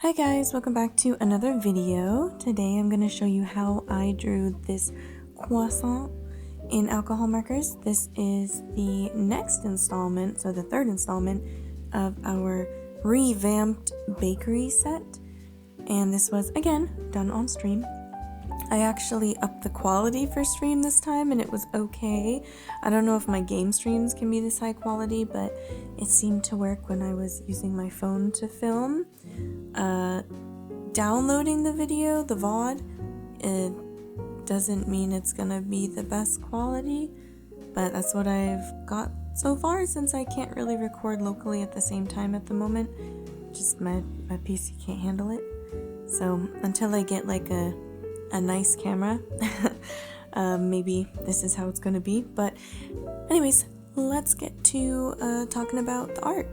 Hi guys, welcome back to another video. Today I'm going to show you how I drew this croissant in alcohol markers. This is the next installment, so the third installment of our revamped bakery set. And this was, again, done on stream. I actually upped the quality for stream this time and it was okay. I don't know if my game streams can be this high quality, but it seemed to work when I was using my phone to film. Downloading the video, the VOD, it doesn't mean it's gonna be the best quality, but that's what I've got so far since I can't really record locally at the same time at the moment. Just my PC can't handle it. So until I get like a nice camera, maybe this is how it's gonna be. But anyways, let's get to talking about the art.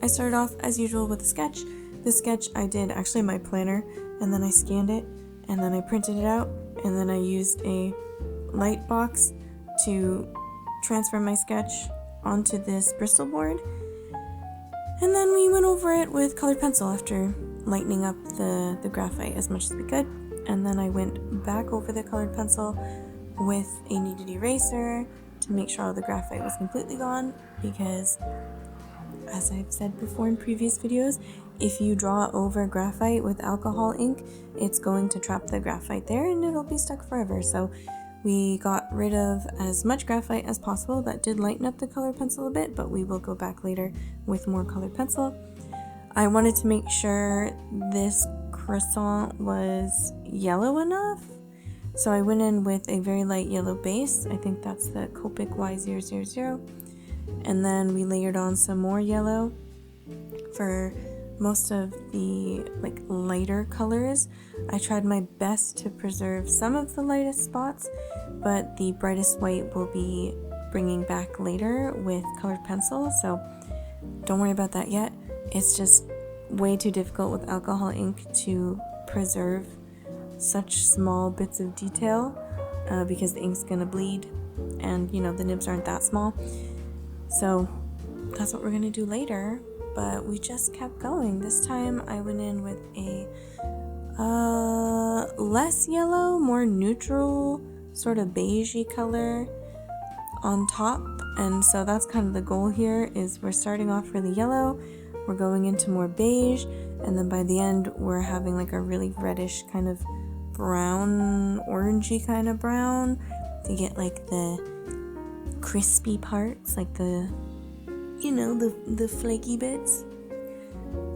I started off as usual with a sketch. This sketch I did actually in my planner, and then I scanned it, and then I printed it out, and then I used a light box to transfer my sketch onto this Bristol board. And then we went over it with colored pencil after lightening up the graphite as much as we could. And then I went back over the colored pencil with a kneaded eraser to make sure all the graphite was completely gone, because as I've said before in previous videos, if you draw over graphite with alcohol ink, it's going to trap the graphite there and it'll be stuck forever. So we got rid of as much graphite as possible. That did lighten up the colored pencil a bit, but we will go back later with more colored pencil. I wanted to make sure this croissant was yellow enough, so I went in with a very light yellow base. I think that's the Copic Y000, and then we layered on some more yellow for most of the like lighter colors. I tried my best to preserve some of the lightest spots, but the brightest white will be bringing back later with colored pencil, so don't worry about that yet. It's just way too difficult with alcohol ink to preserve such small bits of detail because the ink's gonna bleed, and you know the nibs aren't that small. So that's what we're gonna do later, but we just kept going. This time I went in with a less yellow, more neutral, sort of beigey color on top, and so that's kind of the goal here. Is we're starting off really yellow, we're going into more beige, and then by the end we're having like a really reddish kind of brown, orangey kind of brown to get like the crispy parts, like the, you know, the flaky bits.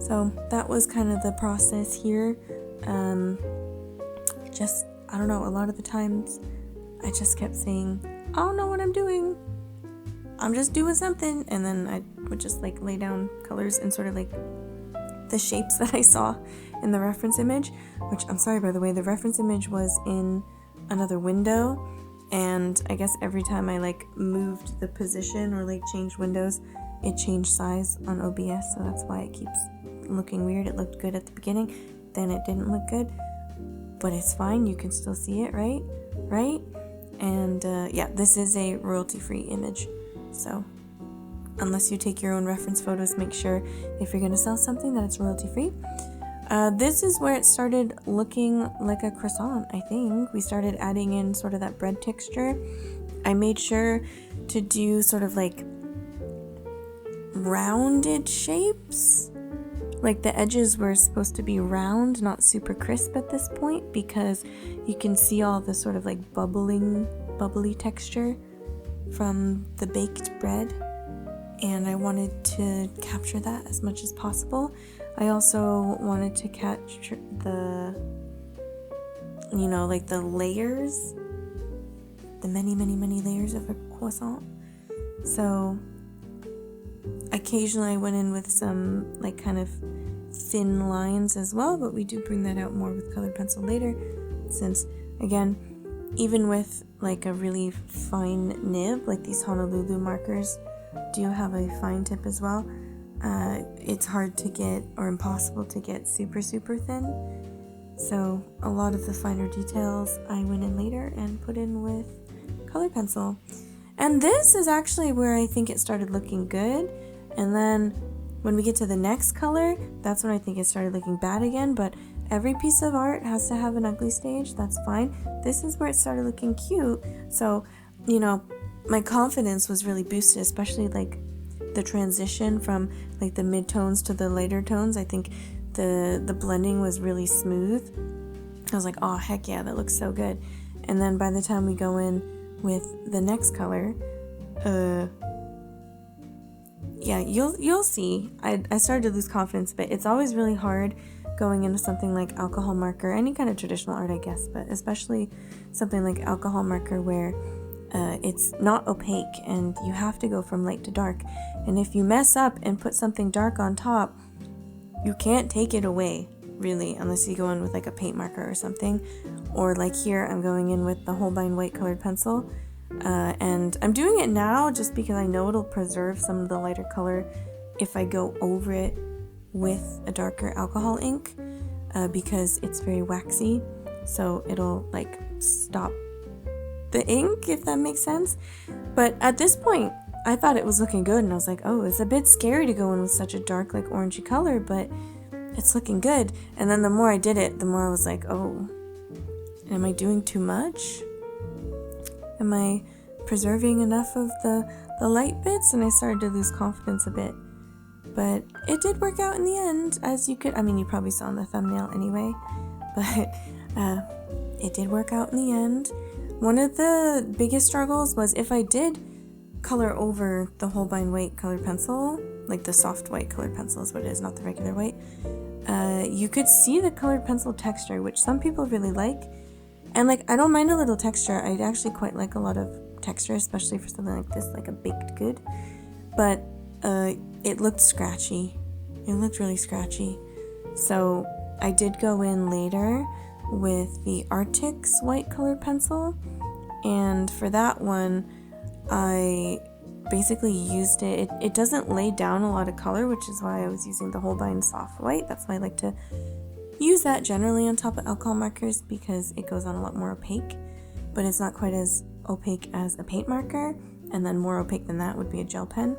So that was kind of the process here. Just, I don't know, a lot of the times I just kept saying, I don't know what I'm doing, I'm just doing something, and then I would just like lay down colors and sort of like the shapes that I saw in the reference image, which I'm sorry, by the way, the reference image was in another window, and I guess every time I like moved the position or like changed windows, it changed size on OBS, so that's why it keeps looking weird. It looked good at the beginning, then it didn't look good, but it's fine, you can still see it, right? And yeah, this is a royalty-free image, so unless you take your own reference photos, make sure if you're going to sell something that it's royalty-free. This is where it started looking like a croissant, I think. We started adding in sort of that bread texture. I made sure to do sort of like rounded shapes. Like the edges were supposed to be round, not super crisp at this point, because you can see all the sort of like bubbly texture from the baked bread, and I wanted to capture that as much as possible. I also wanted to capture the, you know, like the layers, the many layers of a croissant. So occasionally I went in with some like kind of thin lines as well, but we do bring that out more with colored pencil later, since again, even with like a really fine nib, like these Honolulu markers do have a fine tip as well, it's hard to get, or impossible to get, super thin. So a lot of the finer details I went in later and put in with colored pencil. And this is actually where I think it started looking good, and then when we get to the next color, that's when I think it started looking bad again. But every piece of art has to have an ugly stage. That's fine. This is where it started looking cute. So, my confidence was really boosted, especially like the transition from like the mid-tones to the lighter tones. I think the blending was really smooth. I was like, oh, heck yeah, that looks so good. And then by the time we go in with the next color, you'll see. I started to lose confidence, but it's always really hard going into something like alcohol marker, any kind of traditional art, I guess, but especially something like alcohol marker where it's not opaque and you have to go from light to dark. And if you mess up and put something dark on top, you can't take it away, really, unless you go in with like a paint marker or something. Or like here, I'm going in with the Holbein white colored pencil. And I'm doing it now just because I know it'll preserve some of the lighter color if I go over it with a darker alcohol ink, because it's very waxy, so it'll like stop the ink, if that makes sense. But at this point, I thought it was looking good, and I was like, oh, it's a bit scary to go in with such a dark, like orangey color, but it's looking good. And then the more I did it, the more I was like, oh, am I doing too much? Am I preserving enough of the light bits? And I started to lose confidence a bit. But it did work out in the end, as you probably saw in the thumbnail anyway. But it did work out in the end. One of the biggest struggles was if I did color over the Holbein white colored pencil, like the soft white colored pencil is what it is, not the regular white, you could see the colored pencil texture, which some people really like. And like, I don't mind a little texture. I actually quite like a lot of texture, especially for something like this, like a baked good. But it looked scratchy. It looked really scratchy. So I did go in later with the Arctic's white colored pencil, and for that one I basically used it. It doesn't lay down a lot of color, which is why I was using the Holbein soft white. That's why I like to use that generally on top of alcohol markers, because it goes on a lot more opaque, but it's not quite as opaque as a paint marker, and then more opaque than that would be a gel pen.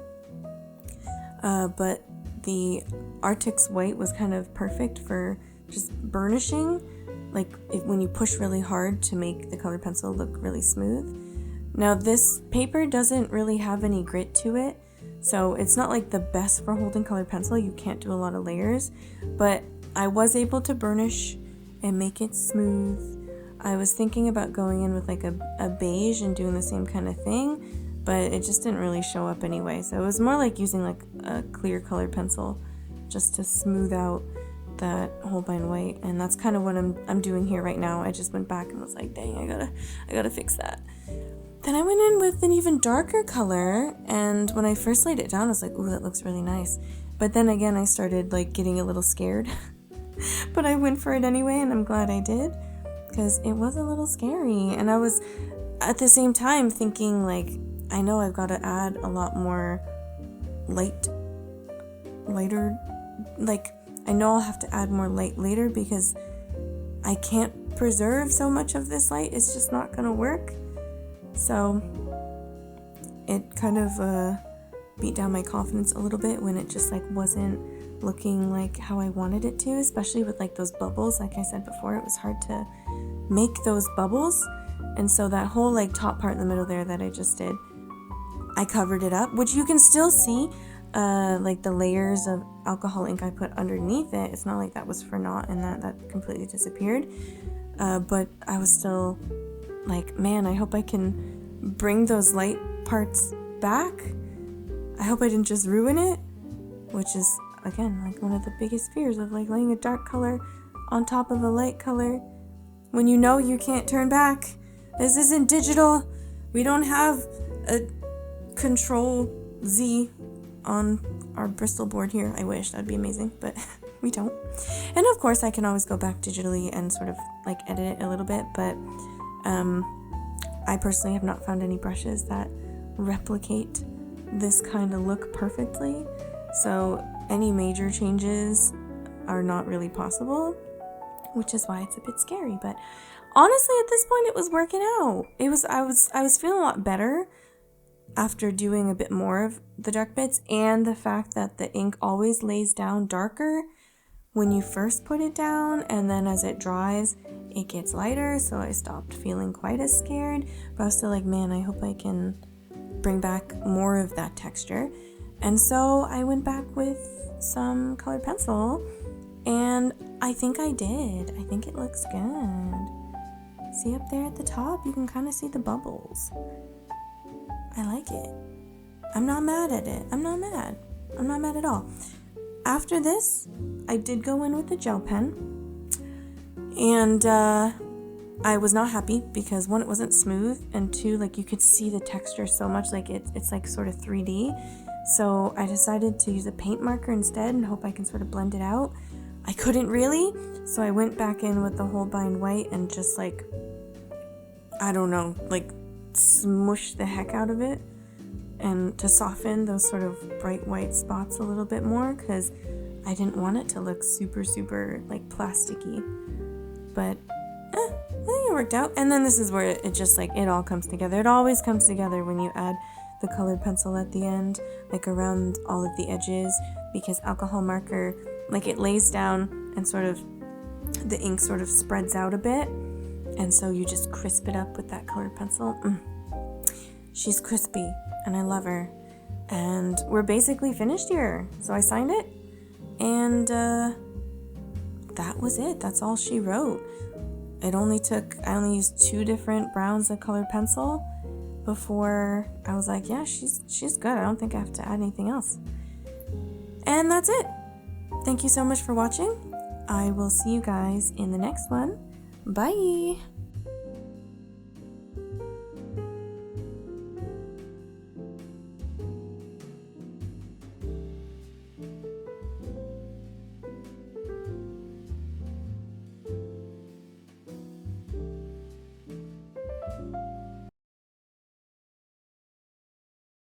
But the Arctic's white was kind of perfect for just burnishing, like when you push really hard to make the colored pencil look really smooth. Now this paper doesn't really have any grit to it, so it's not like the best for holding colored pencil. You can't do a lot of layers, but I was able to burnish and make it smooth. I was thinking about going in with like a beige and doing the same kind of thing, but it just didn't really show up anyway. So it was more like using like a clear colored pencil just to smooth out that Holbein white, and that's kind of what I'm doing here right now. I just went back and was like, dang, I gotta fix that. Then I went in with an even darker color, and when I first laid it down, I was like, ooh, that looks really nice. But then again, I started like getting a little scared. But I went for it anyway, and I'm glad I did, because it was a little scary. And I was at the same time thinking, like, I know I've got to add a lot more lighter, like, I know I'll have to add more light later, because I can't preserve so much of this light. It's just not gonna work. So it kind of beat down my confidence a little bit when it just like wasn't looking like how I wanted it to, especially with like those bubbles. Like I said before, it was hard to make those bubbles, and so that whole like top part in the middle there that I just did, I covered it up, which you can still see like the layers of alcohol ink I put underneath it. It's not like that was for naught and that completely disappeared, but I was still like, man, I hope I can bring those light parts back. I hope I didn't just ruin it, which is again like one of the biggest fears of like laying a dark color on top of a light color when you know you can't turn back. This isn't digital. We don't have a Control Z on our Bristol board here. I wish, that'd be amazing, but we don't. And of course I can always go back digitally and sort of like edit it a little bit, but I personally have not found any brushes that replicate this kind of look perfectly, so any major changes are not really possible, which is why it's a bit scary. But honestly, at this point it was working out. I was feeling a lot better after doing a bit more of the dark bits, and the fact that the ink always lays down darker when you first put it down, and then as it dries it gets lighter, so I stopped feeling quite as scared. But I was still like, man, I hope I can bring back more of that texture. And so I went back with some colored pencil, and I think I did. I think it looks good. See up there at the top, you can kind of see the bubbles. I like it. I'm not mad at it. I'm not mad at all. After this, I did go in with the gel pen, and I was not happy because one, it wasn't smooth, and two, like you could see the texture so much, like it's like sort of 3D. So I decided to use a paint marker instead and hope I can sort of blend it out. I couldn't really, so I went back in with the Holbein white and just like, I don't know, like smush the heck out of it, and to soften those sort of bright white spots a little bit more, because I didn't want it to look super like plasticky. But I think it worked out. And then this is where it just like it all comes together. It always comes together when you add the colored pencil at the end, like around all of the edges, because alcohol marker, like it lays down and sort of the ink sort of spreads out a bit. And so you just crisp it up with that colored pencil. She's crispy, and I love her. And we're basically finished here. So I signed it, and that was it. That's all she wrote. I only used 2 different browns of colored pencil before I was like, yeah, she's good. I don't think I have to add anything else. And that's it. Thank you so much for watching. I will see you guys in the next one. Bye!